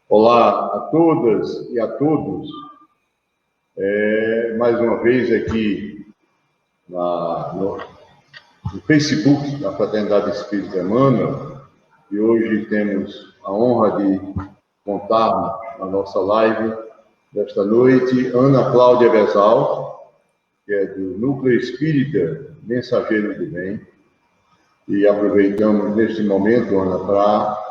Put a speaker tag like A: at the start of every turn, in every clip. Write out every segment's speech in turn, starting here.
A: Olá a todas e a todos. Mais uma vez aqui no Facebook da Fraternidade Espírita Emmanuel, e hoje temos a honra de contar na nossa live desta noite Ana Cláudia Besal, que é do Núcleo Espírita Mensageiro do Bem, e aproveitamos neste momento, Ana, para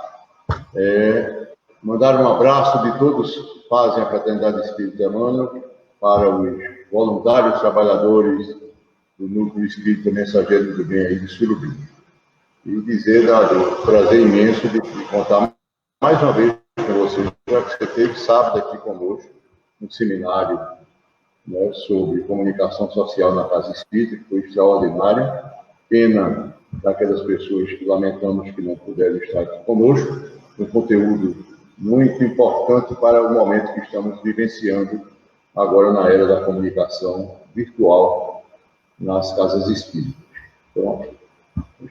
A: mandar um abraço de todos que fazem a Fraternidade Espírita Emmanuel para os voluntários trabalhadores do Núcleo Espírita Mensageiro do Bem aí de Surubim. E dizer do prazer imenso de contar mais uma vez com você, já que você esteve sábado aqui conosco, no seminário, né, sobre comunicação social na Casa Espírita, que foi extraordinário. Pena daquelas pessoas que lamentamos que não puderam estar aqui conosco, um conteúdo muito importante para o momento que estamos vivenciando agora na era da comunicação virtual nas casas espíritas. Então,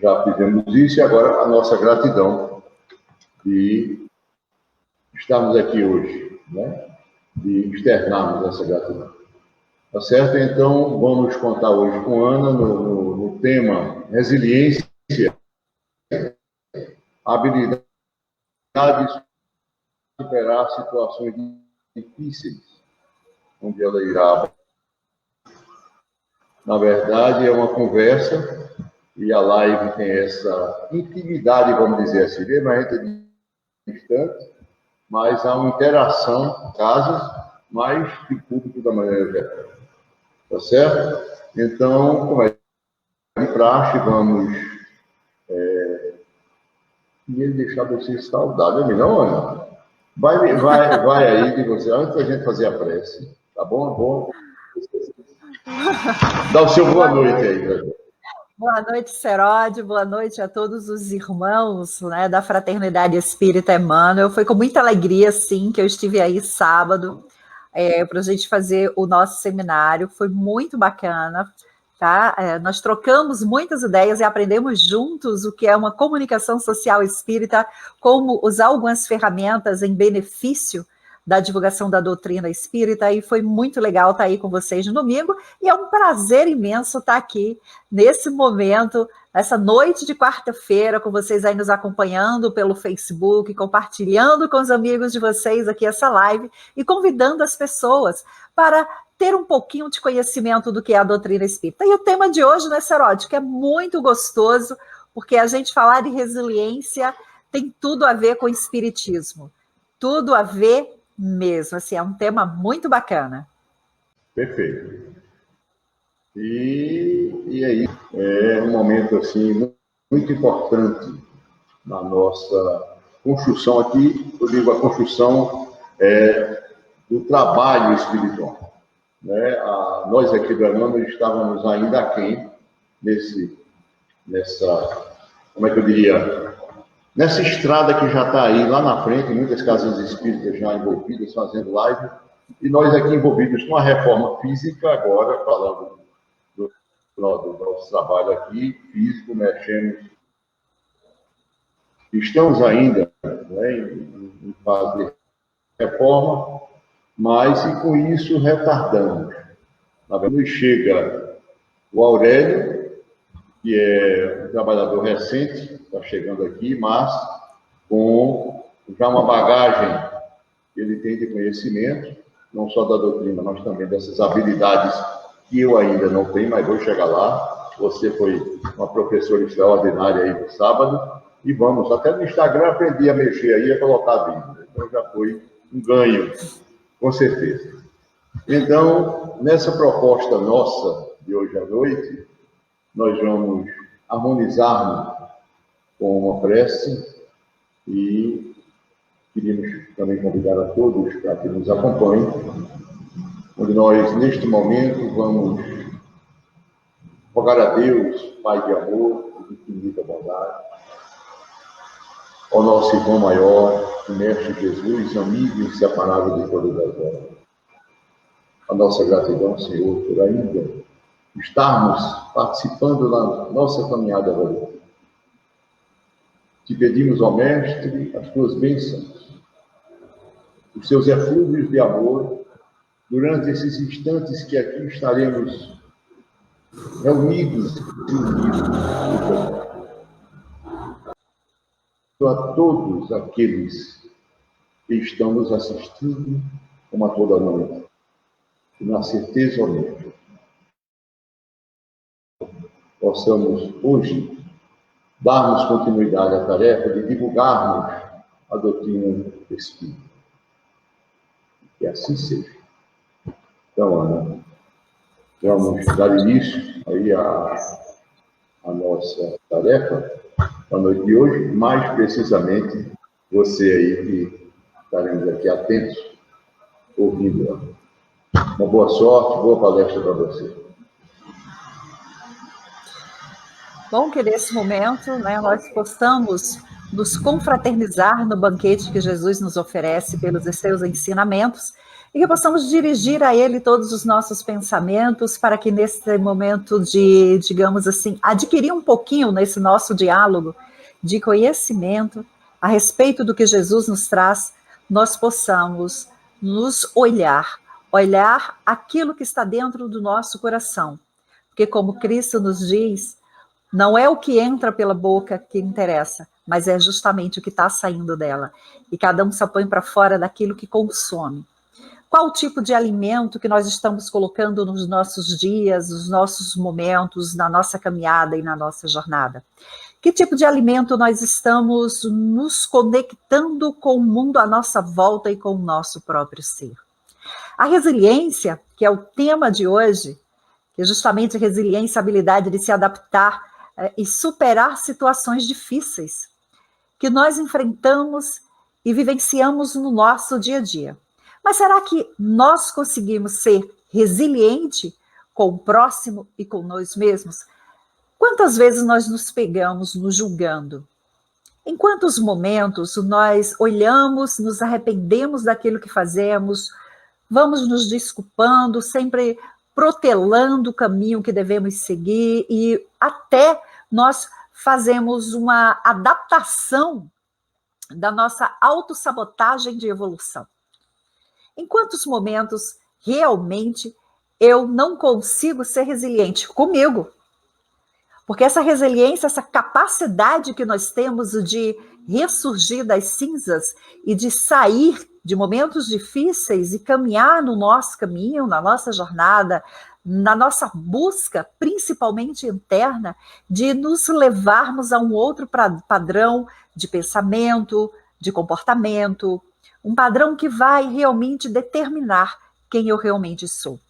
A: já fizemos isso e agora a nossa gratidão de estarmos aqui hoje, né? De externarmos essa gratidão. Tá certo? Então, vamos contar hoje com Ana no tema resiliência, habilidade de superar situações difíceis, onde ela irá. Na verdade, é uma conversa, e a live tem essa intimidade, vamos dizer assim, mesmo a gente é distante, mas há uma interação, casas, mais de público da maneira geral. Tá certo? Então, como é de praxe, vamos e deixar vocês saudáveis, não, Ana? Vai aí de você, antes da gente fazer a prece, tá bom? Bom. Dá o seu boa noite aí, galera.
B: Boa noite, Serode, boa noite a todos os irmãos, né, da Fraternidade Espírita Emmanuel. Foi com muita alegria, sim, que eu estive aí sábado para a gente fazer o nosso seminário. Foi muito bacana, tá? Nós trocamos muitas ideias e aprendemos juntos o que é uma comunicação social espírita, como usar algumas ferramentas em benefício da divulgação da doutrina espírita, e foi muito legal estar aí com vocês no domingo, e é um prazer imenso estar aqui nesse momento, nessa noite de quarta-feira, com vocês aí nos acompanhando pelo Facebook, compartilhando com os amigos de vocês aqui essa live, e convidando as pessoas para ter um pouquinho de conhecimento do que é a doutrina espírita. E o tema de hoje, né, Serode, que é muito gostoso, porque a gente falar de resiliência tem tudo a ver com o espiritismo, tudo a ver mesmo, assim, é um tema muito bacana.
A: Perfeito. E aí, é um momento, assim, muito importante na nossa construção aqui, eu digo a construção do trabalho espiritual. Né? Nós aqui do Emmanuel estávamos ainda aquém nessa, como é que eu diria, nessa estrada que já está aí, lá na frente, muitas casas espíritas já envolvidas, fazendo live, e nós aqui envolvidos com a reforma física, agora, falando do nosso trabalho aqui, físico, mexemos. Estamos ainda, né, em fase de reforma, mas e com isso retardamos. Na verdade, chega o Aurélio, que é um trabalhador recente, está chegando aqui, mas com já uma bagagem que ele tem de conhecimento, não só da doutrina, mas também dessas habilidades que eu ainda não tenho, mas vou chegar lá. Você foi uma professora extraordinária aí no sábado, e vamos, até no Instagram aprendi a mexer aí, a colocar vídeo. Então já foi um ganho, com certeza. Então, nessa proposta nossa de hoje à noite, nós vamos harmonizar com uma prece e queríamos também convidar a todos para que nos acompanhem, onde nós, neste momento, vamos rogar a Deus, Pai de amor e de infinita bondade, ao nosso irmão maior, o Mestre Jesus, amigo inseparável de todas as horas. A nossa gratidão, Senhor, por ainda estarmos participando na nossa caminhada evolutiva. Te pedimos, ó Mestre, as tuas bênçãos os seus eflúvios de amor, durante esses instantes que aqui estaremos reunidos e unidos. A todos aqueles que estão nos assistindo, como a toda noite, e na certeza honesta, possamos hoje darmos continuidade à tarefa de divulgarmos a doutrina espírita. Que assim seja. Então, Ana, vamos dar início aí à nossa tarefa da noite de hoje, mais precisamente você aí que estaremos aqui atentos, ouvindo ela. Uma boa sorte, boa palestra para você.
B: Bom, que nesse momento, né, nós possamos nos confraternizar no banquete que Jesus nos oferece pelos seus ensinamentos e que possamos dirigir a Ele todos os nossos pensamentos para que nesse momento de, digamos assim, adquirir um pouquinho nesse nosso diálogo de conhecimento a respeito do que Jesus nos traz, nós possamos nos olhar aquilo que está dentro do nosso coração. Porque como Cristo nos diz, não é o que entra pela boca que interessa, mas é justamente o que está saindo dela. E cada um se põe para fora daquilo que consome. Qual o tipo de alimento que nós estamos colocando nos nossos dias, nos nossos momentos, na nossa caminhada e na nossa jornada? Que tipo de alimento nós estamos nos conectando com o mundo à nossa volta e com o nosso próprio ser? A resiliência, que é o tema de hoje, que é justamente a resiliência, a habilidade de se adaptar e superar situações difíceis que nós enfrentamos e vivenciamos no nosso dia a dia. Mas será que nós conseguimos ser resiliente com o próximo e com nós mesmos? Quantas vezes nós nos pegamos nos julgando? Em quantos momentos nós olhamos, nos arrependemos daquilo que fazemos, vamos nos desculpando, sempre protelando o caminho que devemos seguir e até nós fazemos uma adaptação da nossa autossabotagem de evolução. Em quantos momentos realmente eu não consigo ser resiliente comigo? Porque essa resiliência, essa capacidade que nós temos de ressurgir das cinzas e de sair de momentos difíceis e caminhar no nosso caminho, na nossa jornada, na nossa busca, principalmente interna, de nos levarmos a um outro padrão de pensamento, de comportamento, um padrão que vai realmente determinar quem eu realmente sou.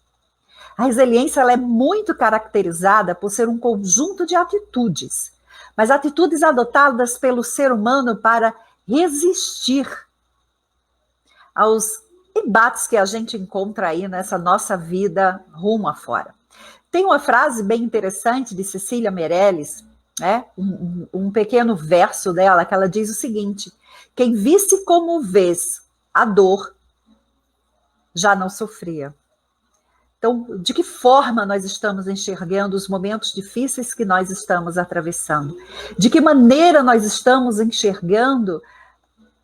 B: A resiliência ela é muito caracterizada por ser um conjunto de atitudes, mas atitudes adotadas pelo ser humano para resistir aos embates que a gente encontra aí nessa nossa vida rumo afora. Tem uma frase bem interessante de Cecília Meirelles, né? Um pequeno verso dela, que ela diz o seguinte: quem visse como vês a dor, já não sofria. Então, de que forma nós estamos enxergando os momentos difíceis que nós estamos atravessando? De que maneira nós estamos enxergando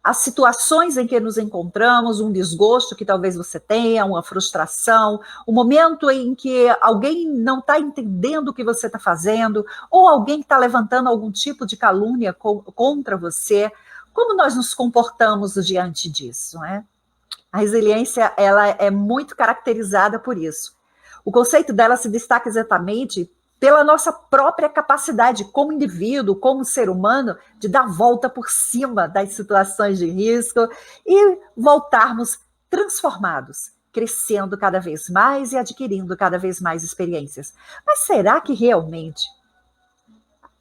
B: as situações em que nos encontramos, um desgosto que talvez você tenha, uma frustração, um momento em que alguém não está entendendo o que você está fazendo, ou alguém que está levantando algum tipo de calúnia contra você. Como nós nos comportamos diante disso, né? A resiliência ela é muito caracterizada por isso. O conceito dela se destaca exatamente pela nossa própria capacidade como indivíduo, como ser humano, de dar volta por cima das situações de risco e voltarmos transformados, crescendo cada vez mais e adquirindo cada vez mais experiências. Mas será que realmente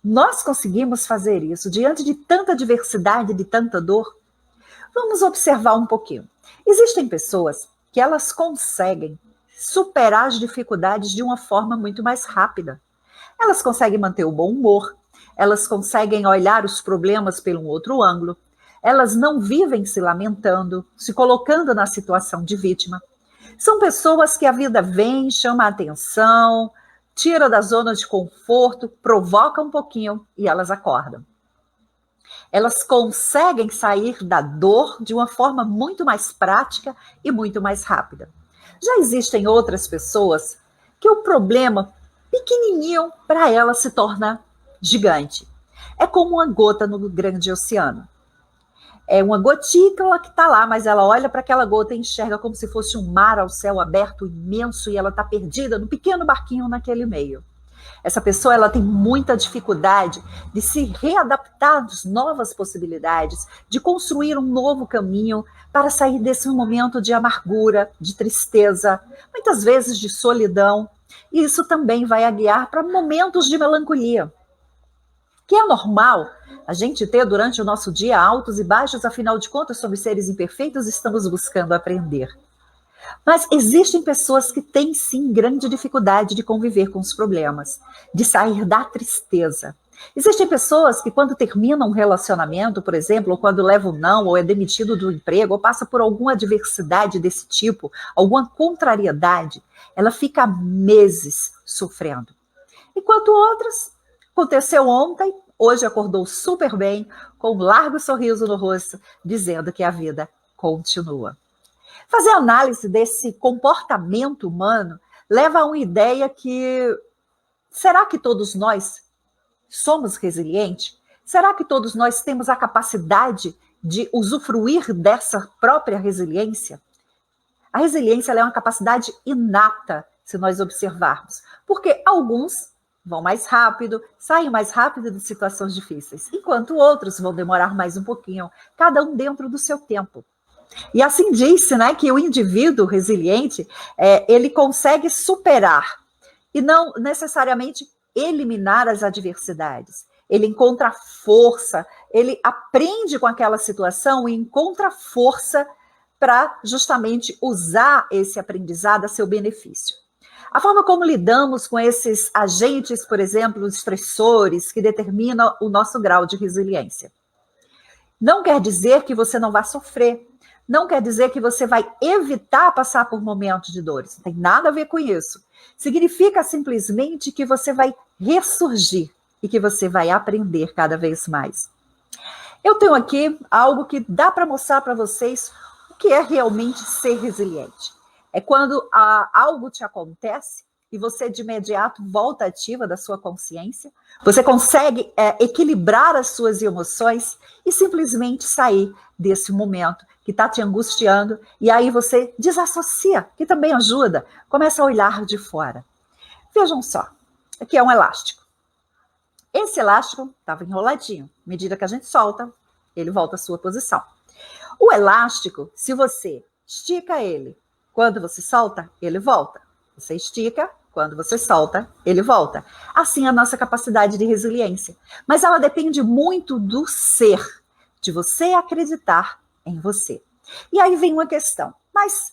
B: nós conseguimos fazer isso diante de tanta diversidade, de tanta dor? Vamos observar um pouquinho. Existem pessoas que elas conseguem superar as dificuldades de uma forma muito mais rápida. Elas conseguem manter o bom humor, elas conseguem olhar os problemas por um outro ângulo, elas não vivem se lamentando, se colocando na situação de vítima. São pessoas que a vida vem, chama a atenção, tira da zona de conforto, provoca um pouquinho e elas acordam. Elas conseguem sair da dor de uma forma muito mais prática e muito mais rápida. Já existem outras pessoas que o problema pequenininho para elas se torna gigante. É como uma gota no grande oceano. É uma gotícula que está lá, mas ela olha para aquela gota e enxerga como se fosse um mar ao céu aberto imenso e ela está perdida no pequeno barquinho naquele meio. Essa pessoa ela tem muita dificuldade de se readaptar às novas possibilidades, de construir um novo caminho para sair desse momento de amargura, de tristeza, muitas vezes de solidão. E isso também vai a guiar para momentos de melancolia, que é normal a gente ter durante o nosso dia altos e baixos, afinal de contas, somos seres imperfeitos e estamos buscando aprender. Mas existem pessoas que têm, sim, grande dificuldade de conviver com os problemas, de sair da tristeza. Existem pessoas que, quando terminam um relacionamento, por exemplo, ou quando levam um não, ou é demitido do emprego, ou passa por alguma adversidade desse tipo, alguma contrariedade, ela fica meses sofrendo. Enquanto outras, aconteceu ontem, hoje acordou super bem, com um largo sorriso no rosto, dizendo que a vida continua. Fazer análise desse comportamento humano leva a uma ideia que, será que todos nós somos resilientes? Será que todos nós temos a capacidade de usufruir dessa própria resiliência? A resiliência é uma capacidade inata, se nós observarmos, porque alguns vão mais rápido, saem mais rápido de situações difíceis, enquanto outros vão demorar mais um pouquinho, cada um dentro do seu tempo. E assim disse, né, que o indivíduo resiliente, ele consegue superar e não necessariamente eliminar as adversidades. Ele encontra força, ele aprende com aquela situação e encontra força para justamente usar esse aprendizado a seu benefício. A forma como lidamos com esses agentes, por exemplo, os estressores, que determinam o nosso grau de resiliência. Não quer dizer que você não vai sofrer. Não quer dizer que você vai evitar passar por momentos de dores. Não tem nada a ver com isso. Significa simplesmente que você vai ressurgir e que você vai aprender cada vez mais. Eu tenho aqui algo que dá para mostrar para vocês o que é realmente ser resiliente. É quando algo te acontece e você de imediato volta ativa da sua consciência, você consegue equilibrar as suas emoções e simplesmente sair desse momento que está te angustiando, e aí você desassocia, que também ajuda, começa a olhar de fora. Vejam só, aqui é um elástico. Esse elástico estava enroladinho, à medida que a gente solta, ele volta à sua posição. O elástico, se você estica ele, quando você solta, ele volta. Você estica, quando você solta, ele volta. Assim é a nossa capacidade de resiliência. Mas ela depende muito do ser, de você acreditar em você. E aí vem uma questão, mas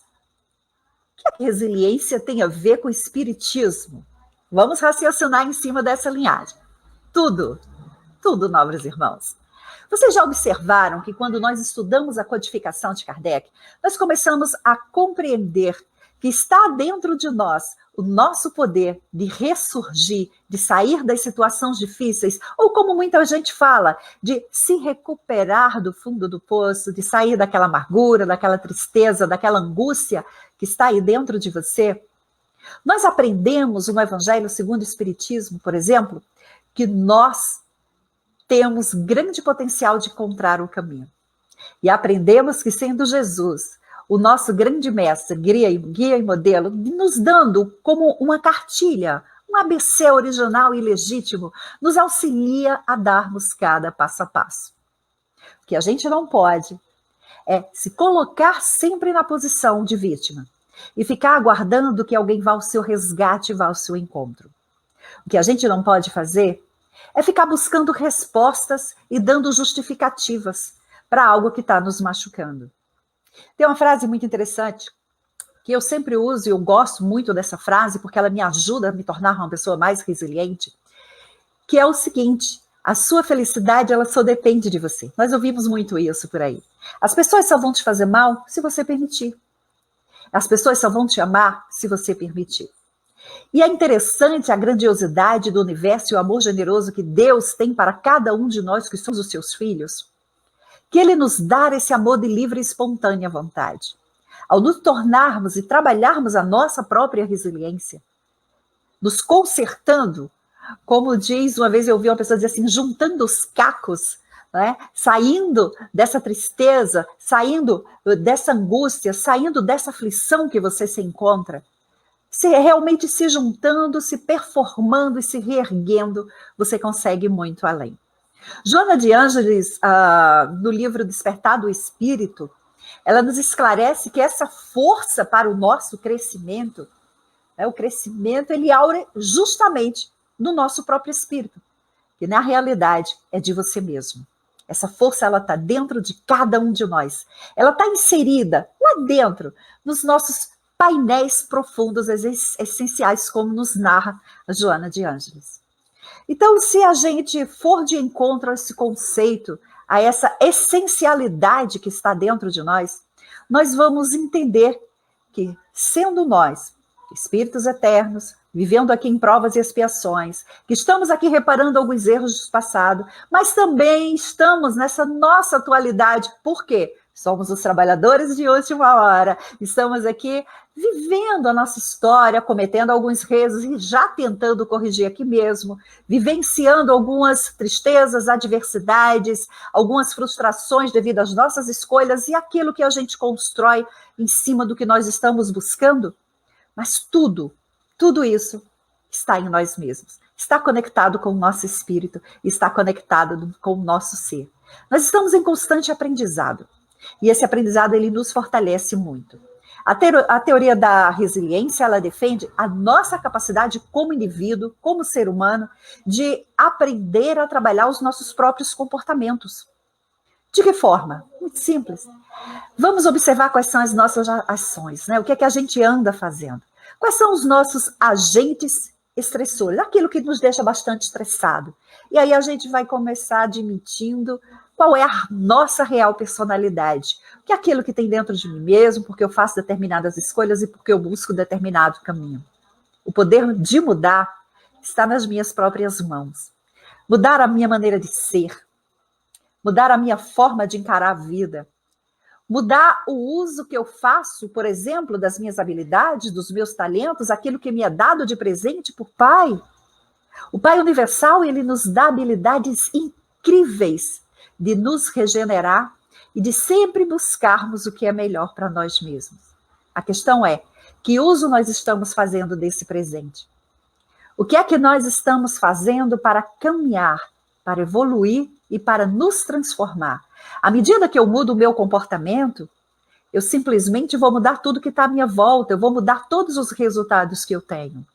B: o que a resiliência tem a ver com o espiritismo? Vamos raciocinar em cima dessa linhagem. Tudo, nobres irmãos. Vocês já observaram que quando nós estudamos a codificação de Kardec, nós começamos a compreender que está dentro de nós o nosso poder de ressurgir, de sair das situações difíceis, ou como muita gente fala, de se recuperar do fundo do poço, de sair daquela amargura, daquela tristeza, daquela angústia que está aí dentro de você. Nós aprendemos no Evangelho segundo o Espiritismo, por exemplo, que nós temos grande potencial de encontrar o caminho. E aprendemos que, sendo Jesus o nosso grande mestre, guia e modelo, nos dando como uma cartilha, um ABC original e legítimo, nos auxilia a darmos cada passo a passo. O que a gente não pode é se colocar sempre na posição de vítima e ficar aguardando que alguém vá ao seu resgate e vá ao seu encontro. O que a gente não pode fazer é ficar buscando respostas e dando justificativas para algo que está nos machucando. Tem uma frase muito interessante que eu sempre uso e eu gosto muito dessa frase porque ela me ajuda a me tornar uma pessoa mais resiliente, que é o seguinte: a sua felicidade ela só depende de você. Nós ouvimos muito isso por aí. As pessoas só vão te fazer mal se você permitir. As pessoas só vão te amar se você permitir. E é interessante a grandiosidade do universo e o amor generoso que Deus tem para cada um de nós que somos os seus filhos, que Ele nos dá esse amor de livre e espontânea vontade. Ao nos tornarmos e trabalharmos a nossa própria resiliência, nos consertando, como diz, uma vez eu ouvi uma pessoa dizer assim, juntando os cacos, né? Saindo dessa tristeza, saindo dessa angústia, saindo dessa aflição que você se encontra, realmente se juntando, se performando e se reerguendo, você consegue muito além. Joana de Ângeles, no livro Despertar do Espírito, ela nos esclarece que essa força para o nosso crescimento, o crescimento, ele aura justamente no nosso próprio espírito, que na realidade é de você mesmo. Essa força, ela está dentro de cada um de nós. Ela está inserida lá dentro, nos nossos painéis profundos, essenciais, como nos narra a Joana de Ângeles. Então, se a gente for de encontro a esse conceito, a essa essencialidade que está dentro de nós, nós vamos entender que, sendo nós, espíritos eternos, vivendo aqui em provas e expiações, que estamos aqui reparando alguns erros do passado, mas também estamos nessa nossa atualidade. Por quê? Somos os trabalhadores de última hora, estamos aqui vivendo a nossa história, cometendo alguns erros e já tentando corrigir aqui mesmo, vivenciando algumas tristezas, adversidades, algumas frustrações devido às nossas escolhas e aquilo que a gente constrói em cima do que nós estamos buscando. Mas tudo isso está em nós mesmos, está conectado com o nosso espírito, está conectado com o nosso ser. Nós estamos em constante aprendizado, e esse aprendizado ele nos fortalece muito. A teoria da resiliência, ela defende a nossa capacidade como indivíduo, como ser humano, de aprender a trabalhar os nossos próprios comportamentos. De que forma? Muito simples. Vamos observar quais são as nossas ações, né? O que é que a gente anda fazendo? Quais são os nossos agentes estressores? Aquilo que nos deixa bastante estressado. E aí a gente vai começar admitindo qual é a nossa real personalidade. Que é aquilo que tem dentro de mim mesmo, porque eu faço determinadas escolhas e porque eu busco determinado caminho. O poder de mudar está nas minhas próprias mãos. Mudar a minha maneira de ser. Mudar a minha forma de encarar a vida. Mudar o uso que eu faço, por exemplo, das minhas habilidades, dos meus talentos, aquilo que me é dado de presente por Pai. O Pai Universal, ele nos dá habilidades incríveis de nos regenerar e de sempre buscarmos o que é melhor para nós mesmos. A questão é, que uso nós estamos fazendo desse presente? O que é que nós estamos fazendo para caminhar, para evoluir e para nos transformar? À medida que eu mudo o meu comportamento, eu simplesmente vou mudar tudo que está à minha volta, eu vou mudar todos os resultados que eu tenho.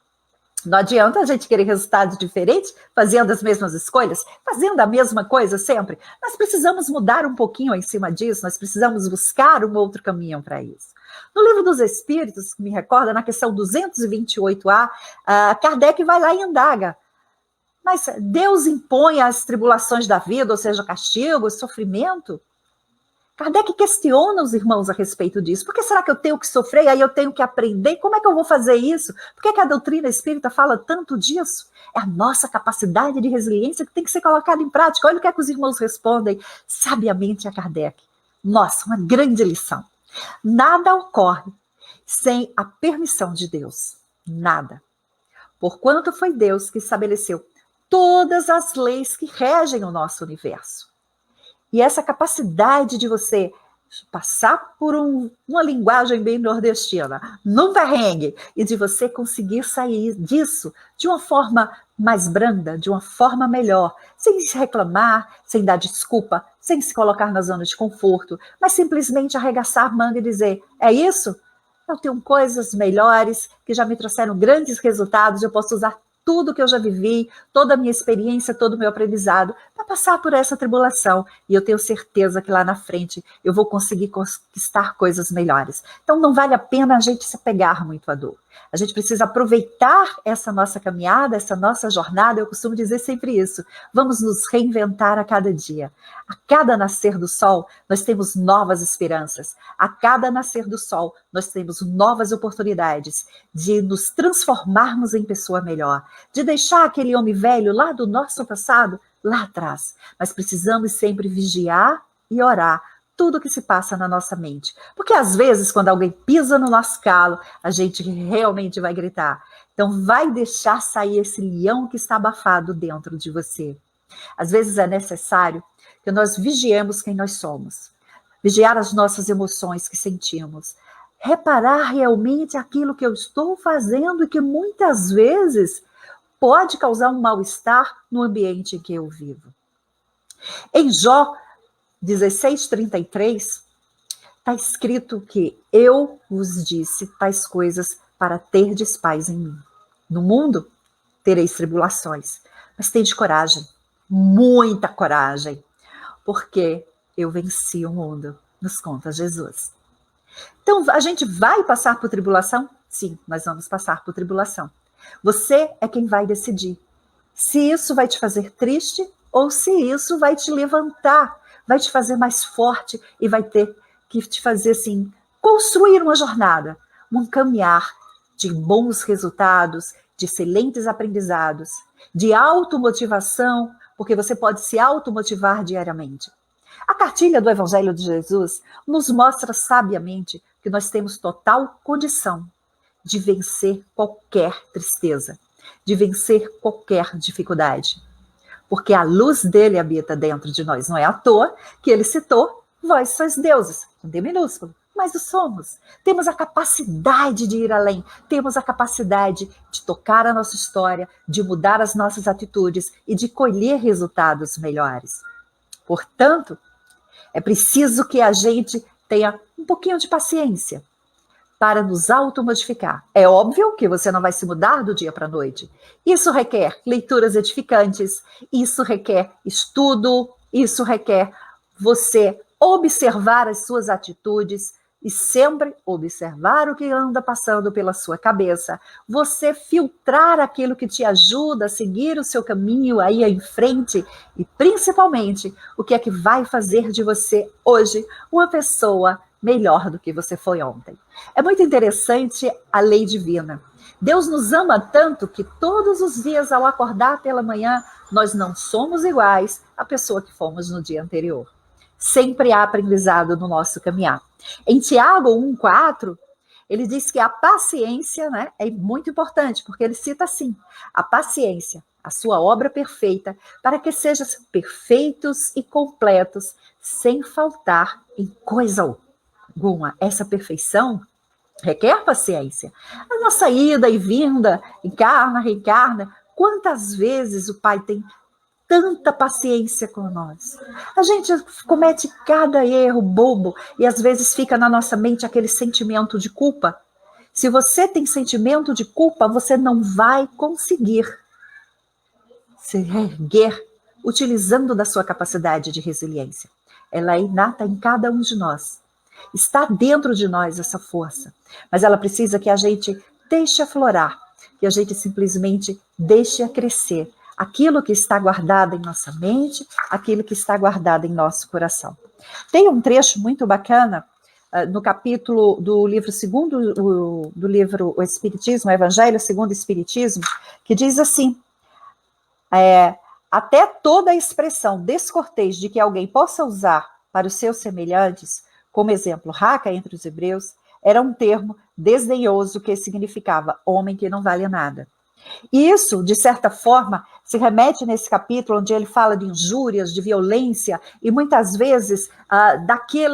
B: Não adianta a gente querer resultados diferentes, fazendo as mesmas escolhas, fazendo a mesma coisa sempre. Nós precisamos mudar um pouquinho em cima disso, nós precisamos buscar um outro caminho para isso. No Livro dos Espíritos, que me recorda, na questão 228A, Kardec vai lá e indaga. Mas Deus impõe as tribulações da vida, ou seja, castigo, sofrimento? Kardec questiona os irmãos a respeito disso. Por que será que eu tenho que sofrer e aí eu tenho que aprender? Como é que eu vou fazer isso? Por que a doutrina espírita fala tanto disso? É a nossa capacidade de resiliência que tem que ser colocada em prática. Olha o que é que os irmãos respondem sabiamente a Kardec. Nossa, uma grande lição. Nada ocorre sem a permissão de Deus. Nada. Porquanto foi Deus que estabeleceu todas as leis que regem o nosso universo. E essa capacidade de você passar por uma linguagem bem nordestina, num perrengue, e de você conseguir sair disso de uma forma mais branda, de uma forma melhor, sem se reclamar, sem dar desculpa, sem se colocar na zona de conforto, mas simplesmente arregaçar a manga e dizer, é isso? Eu tenho coisas melhores que já me trouxeram grandes resultados, eu posso usar tudo que eu já vivi, toda a minha experiência, todo o meu aprendizado, para passar por essa tribulação. E eu tenho certeza que lá na frente eu vou conseguir conquistar coisas melhores. Então não vale a pena a gente se apegar muito à dor. A gente precisa aproveitar essa nossa caminhada, essa nossa jornada. Eu costumo dizer sempre isso. Vamos nos reinventar a cada dia. A cada nascer do sol, nós temos novas esperanças. A cada nascer do sol, nós temos novas oportunidades de nos transformarmos em pessoa melhor, de deixar aquele homem velho lá do nosso passado lá atrás. Mas precisamos sempre vigiar e orar tudo que se passa na nossa mente. Porque às vezes, quando alguém pisa no nosso calo, a gente realmente vai gritar. Então vai deixar sair esse leão que está abafado dentro de você. Às vezes é necessário que nós vigiemos quem nós somos. Vigiar as nossas emoções que sentimos. Reparar realmente aquilo que eu estou fazendo e que muitas vezes pode causar um mal-estar no ambiente em que eu vivo. Em Jó 16:33, está escrito que eu vos disse tais coisas para terdes paz em mim. No mundo tereis tribulações, mas tende coragem, muita coragem, porque eu venci o mundo, nos conta Jesus. Então, a gente vai passar por tribulação? Sim, nós vamos passar por tribulação. Você é quem vai decidir se isso vai te fazer triste ou se isso vai te levantar, vai te fazer mais forte e vai ter que te fazer, assim, construir uma jornada, um caminhar de bons resultados, de excelentes aprendizados, de automotivação, porque você pode se automotivar diariamente. A cartilha do Evangelho de Jesus nos mostra sabiamente que nós temos total condição de vencer qualquer tristeza, de vencer qualquer dificuldade. Porque a luz dele habita dentro de nós. Não é à toa que ele citou, vós sois deuses, com D minúsculo, mas o somos. Temos a capacidade de ir além, temos a capacidade de tocar a nossa história, de mudar as nossas atitudes e de colher resultados melhores. Portanto, é preciso que a gente tenha um pouquinho de paciência para nos automodificar. É óbvio que você não vai se mudar do dia para a noite. Isso requer leituras edificantes, isso requer estudo, isso requer você observar as suas atitudes e sempre observar o que anda passando pela sua cabeça. Você filtrar aquilo que te ajuda a seguir o seu caminho aí em frente e, principalmente, o que é que vai fazer de você hoje uma pessoa melhor do que você foi ontem. É muito interessante a lei divina. Deus nos ama tanto que todos os dias, ao acordar pela manhã, nós não somos iguais à pessoa que fomos no dia anterior. Sempre há aprendizado no nosso caminhar. Em Tiago 1,4, ele diz que a paciência, né, é muito importante, porque ele cita assim, a paciência, a sua obra perfeita, para que sejam perfeitos e completos, sem faltar em coisa alguma. Essa perfeição requer paciência. A nossa ida e vinda, encarna, reencarna, quantas vezes o Pai tem tanta paciência com nós. A gente comete cada erro bobo e às vezes fica na nossa mente aquele sentimento de culpa. Se você tem sentimento de culpa, você não vai conseguir se erguer utilizando da sua capacidade de resiliência. Ela é inata em cada um de nós. Está dentro de nós essa força, mas ela precisa que a gente deixe aflorar, que a gente simplesmente deixe a crescer aquilo que está guardado em nossa mente, aquilo que está guardado em nosso coração. Tem um trecho muito bacana no capítulo do livro segundo, do livro O Espiritismo, o Evangelho segundo o Espiritismo, que diz assim, até toda a expressão descortês de que alguém possa usar para os seus semelhantes, como exemplo, raca entre os hebreus, era um termo desdenhoso que significava homem que não vale nada. E isso, de certa forma, se remete nesse capítulo onde ele fala de injúrias, de violência e muitas vezes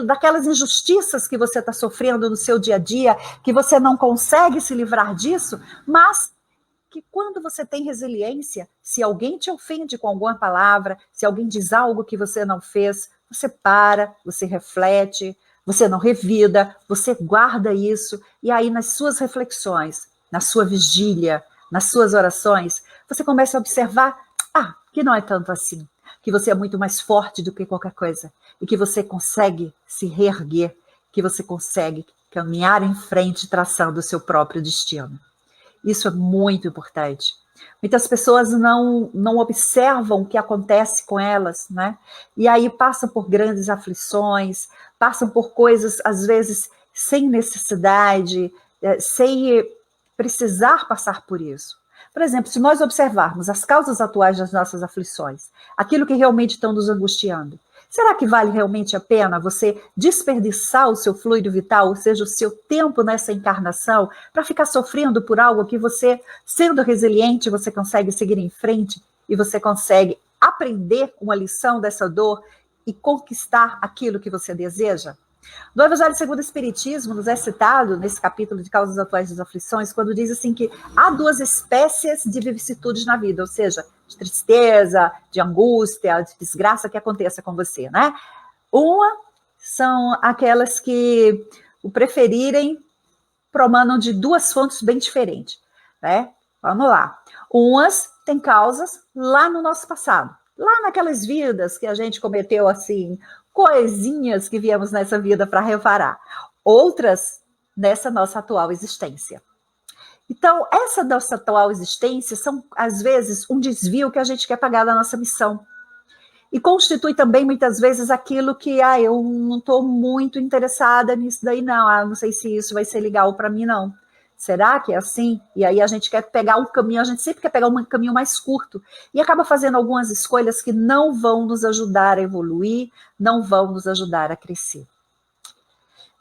B: daquelas injustiças que você está sofrendo no seu dia a dia, que você não consegue se livrar disso, mas que quando você tem resiliência, se alguém te ofende com alguma palavra, se alguém diz algo que você não fez, você para, você reflete, você não revida, você guarda isso, e aí nas suas reflexões, na sua vigília, nas suas orações, você começa a observar, que não é tanto assim, que você é muito mais forte do que qualquer coisa, e que você consegue se reerguer, que você consegue caminhar em frente, traçando o seu próprio destino. Isso é muito importante. Muitas pessoas não observam o que acontece com elas, né? E aí passam por grandes aflições, passam por coisas, às vezes, sem necessidade, sem precisar passar por isso. Por exemplo, se nós observarmos as causas atuais das nossas aflições, aquilo que realmente estão nos angustiando, será que vale realmente a pena você desperdiçar o seu fluido vital, ou seja, o seu tempo nessa encarnação, para ficar sofrendo por algo que você, sendo resiliente, você consegue seguir em frente e você consegue aprender uma lição dessa dor e conquistar aquilo que você deseja? No Evangelho segundo o Espiritismo, nos é citado, nesse capítulo de Causas Atuais das Aflições, quando diz assim que há duas espécies de vicissitudes na vida, ou seja, de tristeza, de angústia, de desgraça que aconteça com você, né? Uma são aquelas que o preferirem promanam de duas fontes bem diferentes, né? Vamos lá. Umas têm causas lá no nosso passado, lá naquelas vidas que a gente cometeu assim, coisinhas que viemos nessa vida para reparar. Outras nessa nossa atual existência. Então, essa nossa atual existência são, às vezes, um desvio que a gente quer pagar da nossa missão. E constitui também, muitas vezes, aquilo que, eu não estou muito interessada nisso daí, não. Não sei se isso vai ser legal para mim, não. Será que é assim? E aí a gente quer pegar um caminho, a gente sempre quer pegar um caminho mais curto e acaba fazendo algumas escolhas que não vão nos ajudar a evoluir, não vão nos ajudar a crescer.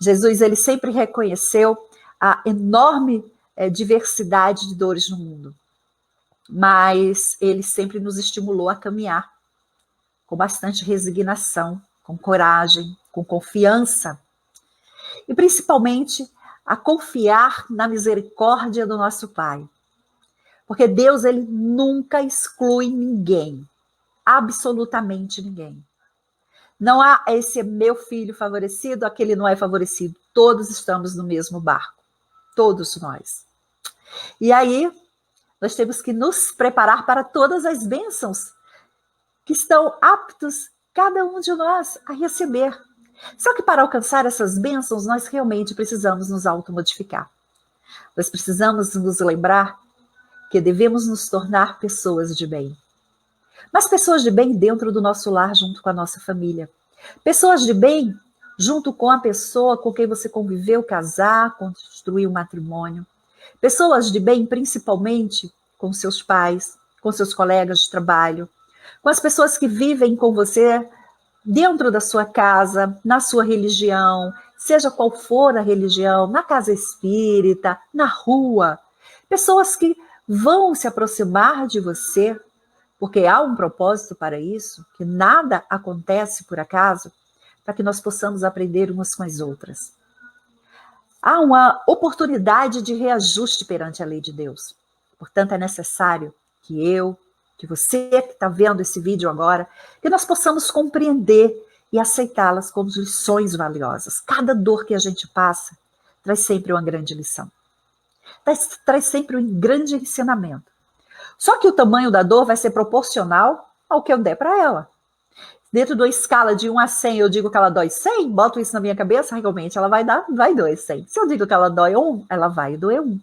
B: Jesus, ele sempre reconheceu a enorme diversidade de dores no mundo, mas ele sempre nos estimulou a caminhar com bastante resignação, com coragem, com confiança e principalmente a confiar na misericórdia do nosso Pai. Porque Deus, ele nunca exclui ninguém, absolutamente ninguém. Não há esse meu filho favorecido, aquele não é favorecido. Todos estamos no mesmo barco, todos nós. E aí, nós temos que nos preparar para todas as bênçãos que estão aptos, cada um de nós, a receber. Só que para alcançar essas bênçãos, nós realmente precisamos nos automodificar. Nós precisamos nos lembrar que devemos nos tornar pessoas de bem. Mas pessoas de bem dentro do nosso lar, junto com a nossa família. Pessoas de bem junto com a pessoa com quem você conviveu, casar, construir um matrimônio. Pessoas de bem, principalmente, com seus pais, com seus colegas de trabalho, com as pessoas que vivem com você dentro da sua casa, na sua religião, seja qual for a religião, na casa espírita, na rua. Pessoas que vão se aproximar de você, porque há um propósito para isso, que nada acontece por acaso, para que nós possamos aprender umas com as outras. Há uma oportunidade de reajuste perante a lei de Deus. Portanto, é necessário que você que está vendo esse vídeo agora, que nós possamos compreender e aceitá-las como lições valiosas. Cada dor que a gente passa traz sempre uma grande lição. Traz sempre um grande ensinamento. Só que o tamanho da dor vai ser proporcional ao que eu der para ela. Dentro de uma escala de 1 a 100, eu digo que ela dói 100, boto isso na minha cabeça, realmente ela vai doer 100. Se eu digo que ela dói 1, ela vai doer 1.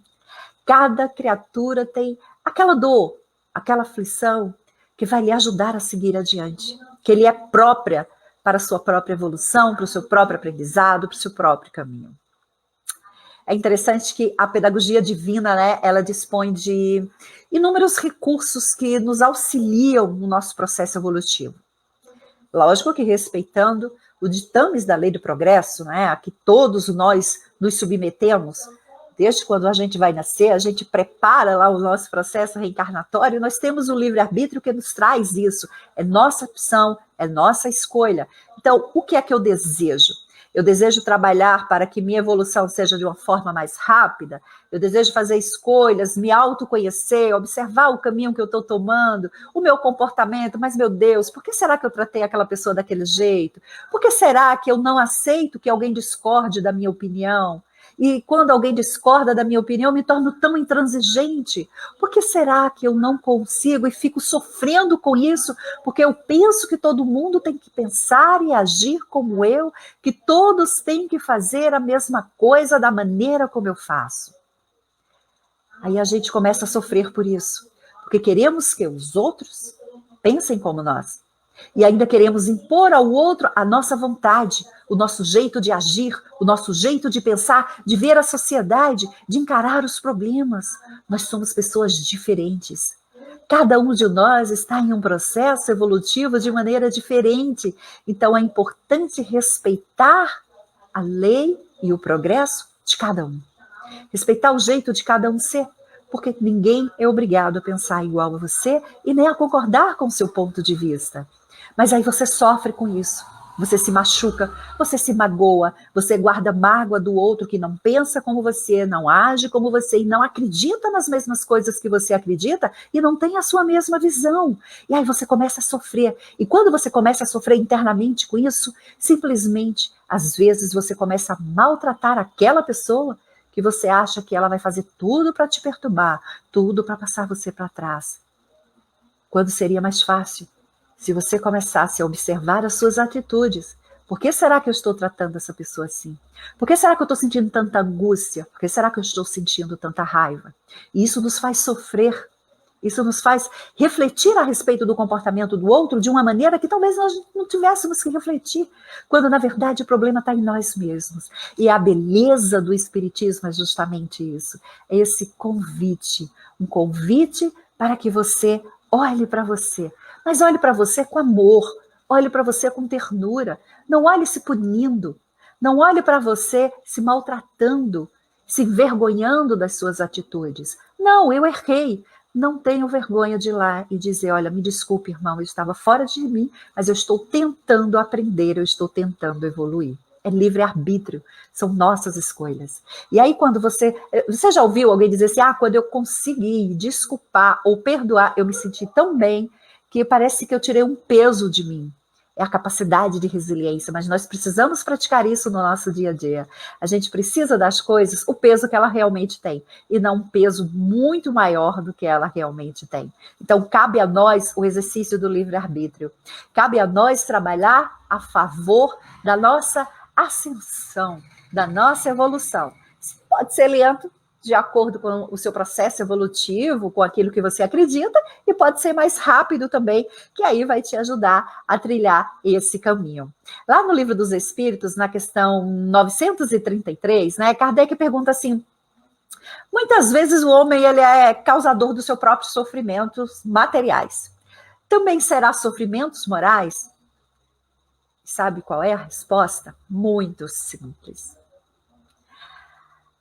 B: Cada criatura tem aquela dor, aquela aflição que vai lhe ajudar a seguir adiante, que ele é própria para a sua própria evolução, para o seu próprio aprendizado, para o seu próprio caminho. É interessante que a pedagogia divina, né, ela dispõe de inúmeros recursos que nos auxiliam no nosso processo evolutivo. Lógico que respeitando os ditames da lei do progresso, né, a que todos nós nos submetemos. Desde quando a gente vai nascer, a gente prepara lá o nosso processo reencarnatório, nós temos o livre-arbítrio que nos traz isso. É nossa opção, é nossa escolha. Então, o que é que eu desejo? Eu desejo trabalhar para que minha evolução seja de uma forma mais rápida? Eu desejo fazer escolhas, me autoconhecer, observar o caminho que eu estou tomando, o meu comportamento, mas, meu Deus, por que será que eu tratei aquela pessoa daquele jeito? Por que será que eu não aceito que alguém discorde da minha opinião? E quando alguém discorda da minha opinião, eu me torno tão intransigente. Por que será que eu não consigo e fico sofrendo com isso? Porque eu penso que todo mundo tem que pensar e agir como eu, que todos têm que fazer a mesma coisa da maneira como eu faço. Aí a gente começa a sofrer por isso, porque queremos que os outros pensem como nós. E ainda queremos impor ao outro a nossa vontade, o nosso jeito de agir, o nosso jeito de pensar, de ver a sociedade, de encarar os problemas. Nós somos pessoas diferentes. Cada um de nós está em um processo evolutivo de maneira diferente. Então é importante respeitar a lei e o progresso de cada um. Respeitar o jeito de cada um ser, porque ninguém é obrigado a pensar igual a você e nem a concordar com o seu ponto de vista. Mas aí você sofre com isso, você se machuca, você se magoa, você guarda mágoa do outro que não pensa como você, não age como você e não acredita nas mesmas coisas que você acredita e não tem a sua mesma visão. E aí você começa a sofrer. E quando você começa a sofrer internamente com isso, simplesmente, às vezes você começa a maltratar aquela pessoa que você acha que ela vai fazer tudo para te perturbar, tudo para passar você para trás. Quando seria mais fácil se você começasse a observar as suas atitudes. Por que será que eu estou tratando essa pessoa assim? Por que será que eu estou sentindo tanta angústia? Por que será que eu estou sentindo tanta raiva? E isso nos faz sofrer. Isso nos faz refletir a respeito do comportamento do outro de uma maneira que talvez nós não tivéssemos que refletir, quando na verdade o problema está em nós mesmos. E a beleza do Espiritismo é justamente isso. É esse convite, um convite para que você olhe para você. Mas olhe para você com amor, olhe para você com ternura, não olhe se punindo, não olhe para você se maltratando, se envergonhando das suas atitudes. Não, eu errei, não tenho vergonha de ir lá e dizer, olha, me desculpe, irmão, eu estava fora de mim, mas eu estou tentando aprender, eu estou tentando evoluir. É livre-arbítrio, são nossas escolhas. E aí quando você já ouviu alguém dizer assim, quando eu consegui desculpar ou perdoar, eu me senti tão bem, que parece que eu tirei um peso de mim. É a capacidade de resiliência, mas nós precisamos praticar isso no nosso dia a dia. A gente precisa das coisas, o peso que ela realmente tem, e não um peso muito maior do que ela realmente tem. Então, cabe a nós o exercício do livre-arbítrio. Cabe a nós trabalhar a favor da nossa ascensão, da nossa evolução. Pode ser lento, de acordo com o seu processo evolutivo, com aquilo que você acredita, e pode ser mais rápido também, que aí vai te ajudar a trilhar esse caminho. Lá no Livro dos Espíritos, na questão 933, né, Kardec pergunta assim, muitas vezes o homem ele é causador dos seus próprios sofrimentos materiais. Também será sofrimentos morais? Sabe qual é a resposta? Muito simples.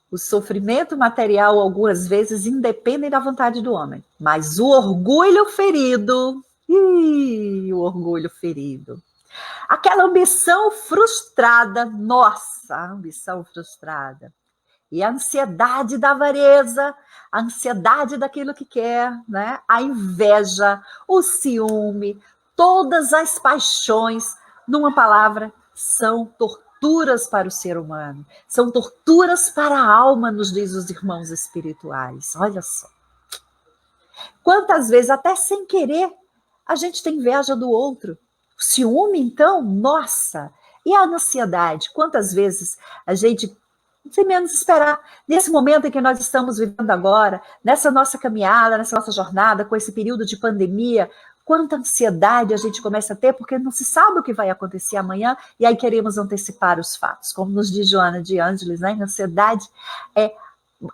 B: O sofrimento material, algumas vezes, independe da vontade do homem. Mas o orgulho ferido, aquela ambição frustrada, nossa, a ambição frustrada. E a ansiedade da avareza, a ansiedade daquilo que quer, né? A inveja, o ciúme, todas as paixões, numa palavra, são torturas para o ser humano, são torturas para a alma, nos diz os irmãos espirituais. Olha só. Quantas vezes, até sem querer, a gente tem inveja do outro. O ciúme, então, nossa. E a ansiedade? Quantas vezes a gente, sem menos esperar, nesse momento em que nós estamos vivendo agora, nessa nossa caminhada, nessa nossa jornada, com esse período de pandemia, quanta ansiedade a gente começa a ter, porque não se sabe o que vai acontecer amanhã, e aí queremos antecipar os fatos. Como nos diz Joana de Ângeles, né? Ansiedade é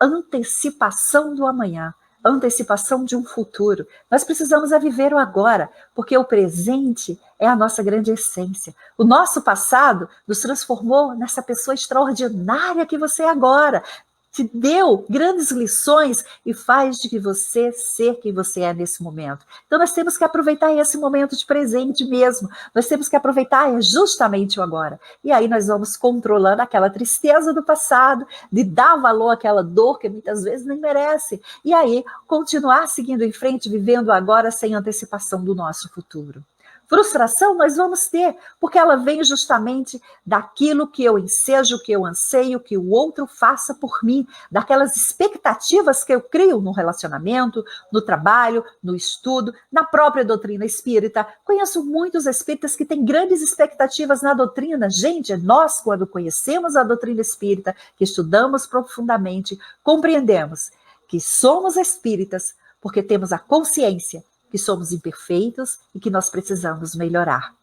B: antecipação do amanhã, antecipação de um futuro. Nós precisamos viver o agora, porque o presente é a nossa grande essência. O nosso passado nos transformou nessa pessoa extraordinária que você é agora. Te deu grandes lições e faz de que você ser quem você é nesse momento. Então nós temos que aproveitar esse momento de presente mesmo. Nós temos que aproveitar justamente o agora. E aí nós vamos controlando aquela tristeza do passado, de dar valor àquela dor que muitas vezes nem merece. E aí continuar seguindo em frente, vivendo agora sem antecipação do nosso futuro. Frustração nós vamos ter, porque ela vem justamente daquilo que eu ensejo, que eu anseio, que o outro faça por mim, daquelas expectativas que eu crio no relacionamento, no trabalho, no estudo, na própria doutrina espírita. Conheço muitos espíritas que têm grandes expectativas na doutrina. Gente, nós, quando conhecemos a doutrina espírita, que estudamos profundamente, compreendemos que somos espíritas porque temos a consciência que somos imperfeitos e que nós precisamos melhorar.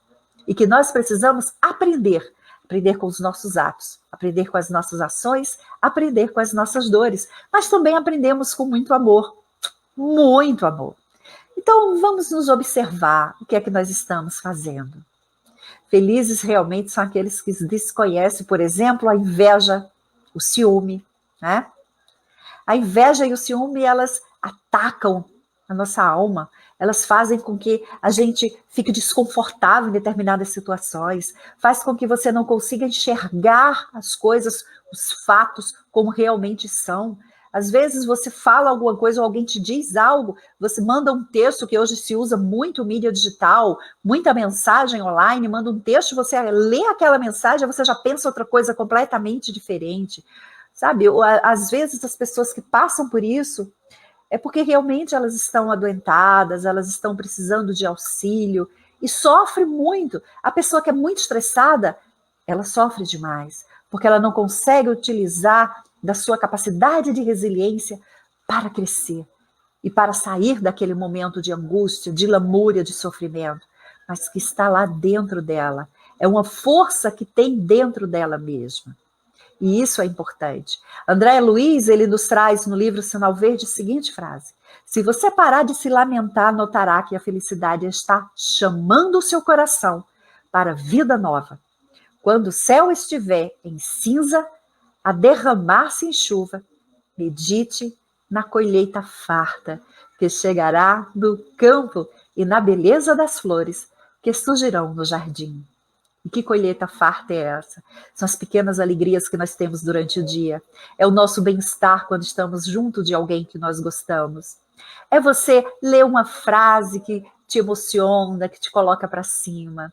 B: E que nós precisamos aprender com os nossos atos, aprender com as nossas ações, aprender com as nossas dores, mas também aprendemos com muito amor, muito amor. Então, vamos nos observar o que é que nós estamos fazendo. Felizes realmente são aqueles que desconhecem, por exemplo, a inveja, o ciúme, né? A inveja e o ciúme, elas atacam a nossa alma, elas fazem com que a gente fique desconfortável em determinadas situações, faz com que você não consiga enxergar as coisas, os fatos, como realmente são. Às vezes você fala alguma coisa ou alguém te diz algo, você manda um texto, que hoje se usa muito mídia digital, muita mensagem online, manda um texto, você lê aquela mensagem, você já pensa outra coisa completamente diferente. Sabe, às vezes as pessoas que passam por isso é porque realmente elas estão adoentadas, elas estão precisando de auxílio e sofre muito. A pessoa que é muito estressada, ela sofre demais, porque ela não consegue utilizar da sua capacidade de resiliência para crescer e para sair daquele momento de angústia, de lamúria, de sofrimento, mas que está lá dentro dela. É uma força que tem dentro dela mesma. E isso é importante. André Luiz, ele nos traz no livro Sinal Verde a seguinte frase: se você parar de se lamentar, notará que a felicidade está chamando o seu coração para a vida nova. Quando o céu estiver em cinza, a derramar-se em chuva, medite na colheita farta, que chegará do campo e na beleza das flores que surgirão no jardim. E que colheita farta é essa? São as pequenas alegrias que nós temos durante o dia. É o nosso bem-estar quando estamos junto de alguém que nós gostamos. É você ler uma frase que te emociona, que te coloca para cima.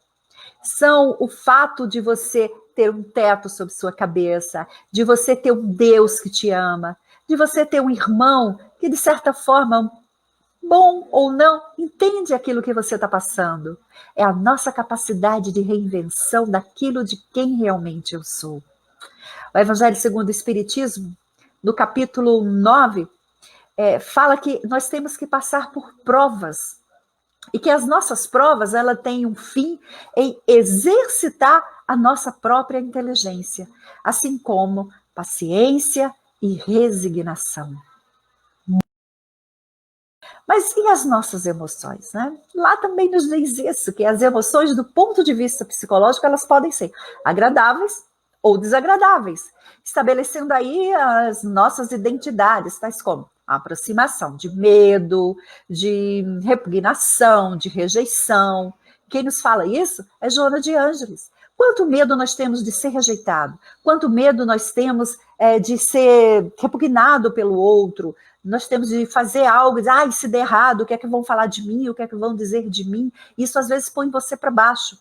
B: São o fato de você ter um teto sobre sua cabeça, de você ter um Deus que te ama, de você ter um irmão que, de certa forma, bom ou não, entende aquilo que você está passando. É a nossa capacidade de reinvenção daquilo de quem realmente eu sou. O Evangelho segundo o Espiritismo, no capítulo 9, fala que nós temos que passar por provas. E que as nossas provas, ela têm um fim em exercitar a nossa própria inteligência, assim como paciência e resignação. Mas e as nossas emoções, né? Lá também nos diz isso, que as emoções, do ponto de vista psicológico, elas podem ser agradáveis ou desagradáveis, estabelecendo aí as nossas identidades, tais como a aproximação de medo, de repugnação, de rejeição. Quem nos fala isso é Joana de Ângeles. Quanto medo nós temos de ser rejeitado, quanto medo nós temos de ser repugnado pelo outro, nós temos de fazer algo, dizer, se der errado, o que é que vão falar de mim, o que é que vão dizer de mim? Isso às vezes põe você para baixo.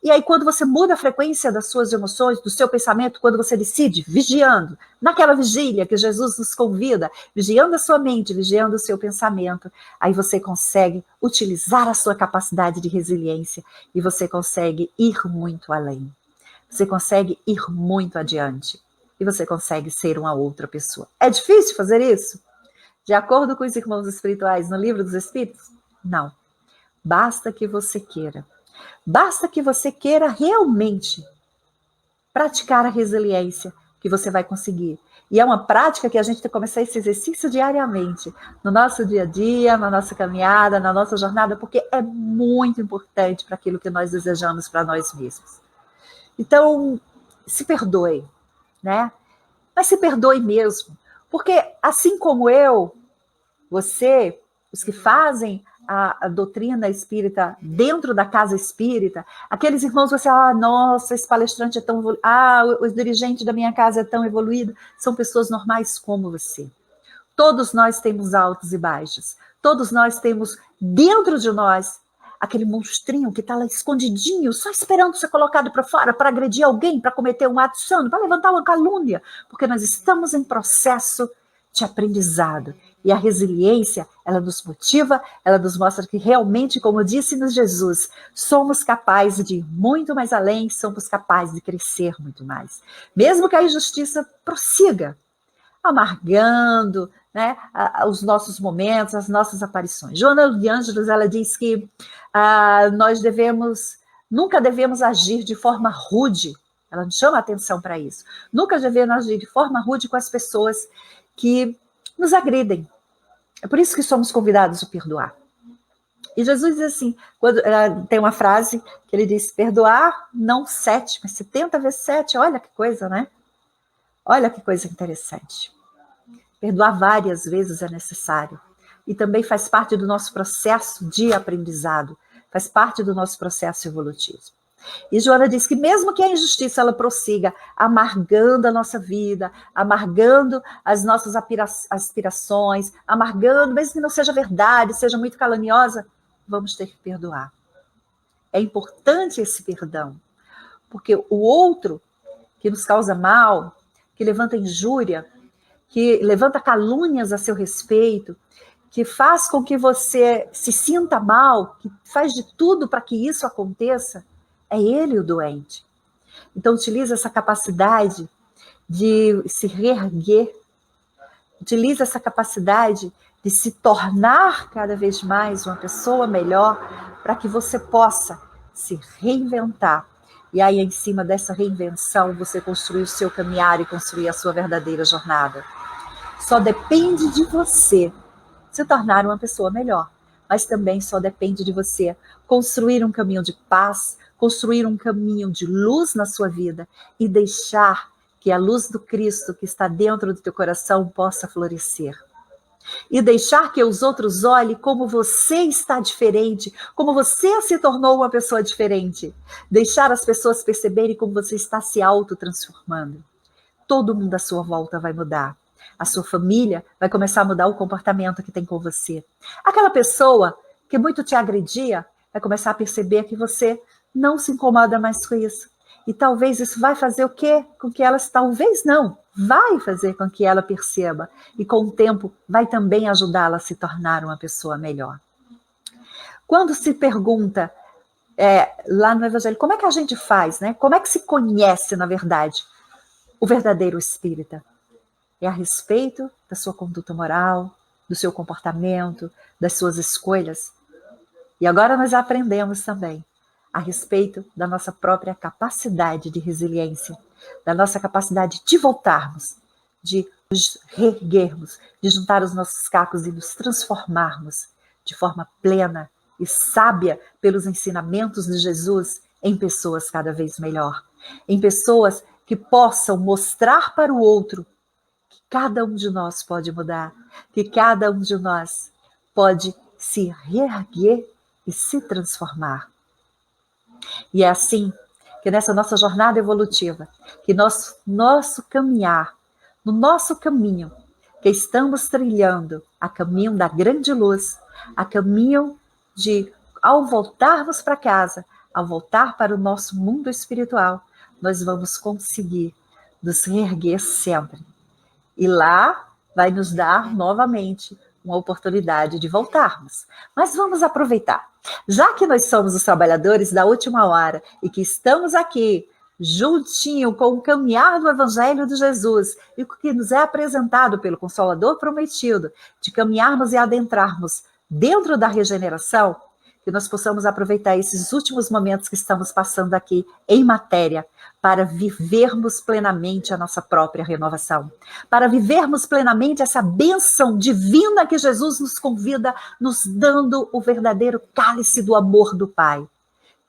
B: E aí quando você muda a frequência das suas emoções, do seu pensamento, quando você decide, vigiando, naquela vigília que Jesus nos convida, vigiando a sua mente, vigiando o seu pensamento, aí você consegue utilizar a sua capacidade de resiliência e você consegue ir muito além. Você consegue ir muito adiante e você consegue ser uma outra pessoa. É difícil fazer isso? De acordo com os irmãos espirituais no Livro dos Espíritos? Não. Basta que você queira. Basta que você queira realmente praticar a resiliência, que você vai conseguir. E é uma prática que a gente tem que começar esse exercício diariamente, no nosso dia a dia, na nossa caminhada, na nossa jornada, porque é muito importante para aquilo que nós desejamos para nós mesmos. Então, se perdoe, né? Mas se perdoe mesmo, porque assim como eu, você, os que fazem a doutrina espírita dentro da casa espírita, aqueles irmãos, você nossa, esse palestrante é tão evoluído, o dirigente da minha casa é tão evoluído, são pessoas normais como você. Todos nós temos altos e baixos, todos nós temos dentro de nós aquele monstrinho que está lá escondidinho, só esperando ser colocado para fora, para agredir alguém, para cometer um ato insano, para levantar uma calúnia, porque nós estamos em processo de aprendizado. E a resiliência, ela nos motiva, ela nos mostra que realmente, como disse-nos Jesus, somos capazes de ir muito mais além, somos capazes de crescer muito mais. Mesmo que a injustiça prossiga, amargando, né, os nossos momentos, as nossas aparições. Joana de Ângelos, ela diz que nós nunca devemos agir de forma rude. Ela nos chama a atenção para isso. Nunca devemos agir de forma rude com as pessoas que nos agridem. É por isso que somos convidados a perdoar. E Jesus diz assim, tem uma frase que ele diz, perdoar não 7, mas 70 vezes 7. Olha que coisa, né? Olha que coisa interessante. Perdoar várias vezes é necessário. E também faz parte do nosso processo de aprendizado. Faz parte do nosso processo evolutivo. E Joana diz que mesmo que a injustiça ela prossiga amargando a nossa vida, amargando as nossas aspirações, amargando, mesmo que não seja verdade, seja muito caluniosa, vamos ter que perdoar. É importante esse perdão, porque o outro que nos causa mal, que levanta injúria, que levanta calúnias a seu respeito, que faz com que você se sinta mal, que faz de tudo para que isso aconteça, é ele o doente. Então, utiliza essa capacidade de se reerguer, utiliza essa capacidade de se tornar cada vez mais uma pessoa melhor, para que você possa se reinventar. E aí, em cima dessa reinvenção, você construir o seu caminhar e construir a sua verdadeira jornada. Só depende de você se tornar uma pessoa melhor, mas também só depende de você construir um caminho de paz, construir um caminho de luz na sua vida e deixar que a luz do Cristo que está dentro do teu coração possa florescer. E deixar que os outros olhem como você está diferente, como você se tornou uma pessoa diferente. Deixar as pessoas perceberem como você está se autotransformando. Todo mundo à sua volta vai mudar. A sua família vai começar a mudar o comportamento que tem com você. Aquela pessoa que muito te agredia vai começar a perceber que você não se incomoda mais com isso. E talvez isso vai fazer o quê? Com que ela, talvez não, vai fazer com que ela perceba. E com o tempo vai também ajudá-la a se tornar uma pessoa melhor. Quando se pergunta lá no Evangelho, como é que a gente faz, né? Como é que se conhece, na verdade, o verdadeiro espírita? É a respeito da sua conduta moral, do seu comportamento, das suas escolhas. E agora nós aprendemos também a respeito da nossa própria capacidade de resiliência, da nossa capacidade de voltarmos, de nos reerguermos, de juntar os nossos cacos e nos transformarmos de forma plena e sábia pelos ensinamentos de Jesus em pessoas cada vez melhor, em pessoas que possam mostrar para o outro que cada um de nós pode mudar, que cada um de nós pode se reerguer e se transformar. E é assim que nessa nossa jornada evolutiva, que nosso caminhar, no nosso caminho, que estamos trilhando a caminho da grande luz, a caminho de, ao voltarmos para casa, ao voltar para o nosso mundo espiritual, nós vamos conseguir nos reerguer sempre. E lá vai nos dar novamente uma oportunidade de voltarmos. Mas vamos aproveitar. Já que nós somos os trabalhadores da última hora e que estamos aqui juntinho com o caminhar do Evangelho de Jesus e o que nos é apresentado pelo Consolador prometido, de caminharmos e adentrarmos dentro da regeneração, que nós possamos aproveitar esses últimos momentos que estamos passando aqui em matéria para vivermos plenamente a nossa própria renovação, para vivermos plenamente essa bênção divina que Jesus nos convida, nos dando o verdadeiro cálice do amor do Pai.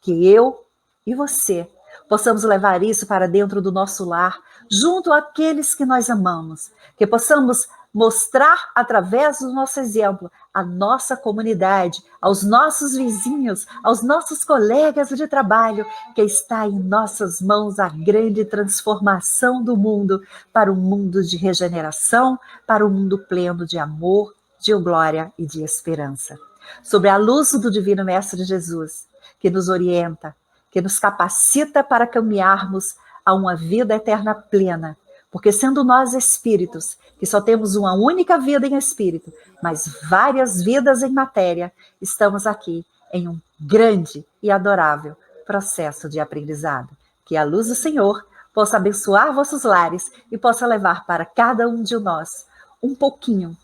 B: Que eu e você possamos levar isso para dentro do nosso lar, junto àqueles que nós amamos, que possamos mostrar através do nosso exemplo à nossa comunidade, aos nossos vizinhos, aos nossos colegas de trabalho, que está em nossas mãos a grande transformação do mundo para um mundo de regeneração, para um mundo pleno de amor, de glória e de esperança. sobre a luz do Divino Mestre Jesus, que nos orienta, que nos capacita para caminharmos a uma vida eterna plena, porque sendo nós espíritos, que só temos uma única vida em espírito, mas várias vidas em matéria, estamos aqui em um grande e adorável processo de aprendizado. Que a luz do Senhor possa abençoar vossos lares e possa levar para cada um de nós um pouquinho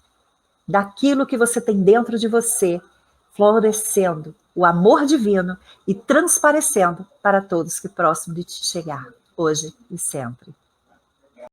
B: daquilo que você tem dentro de você, florescendo o amor divino e transparecendo para todos que próximo de te chegar, hoje e sempre.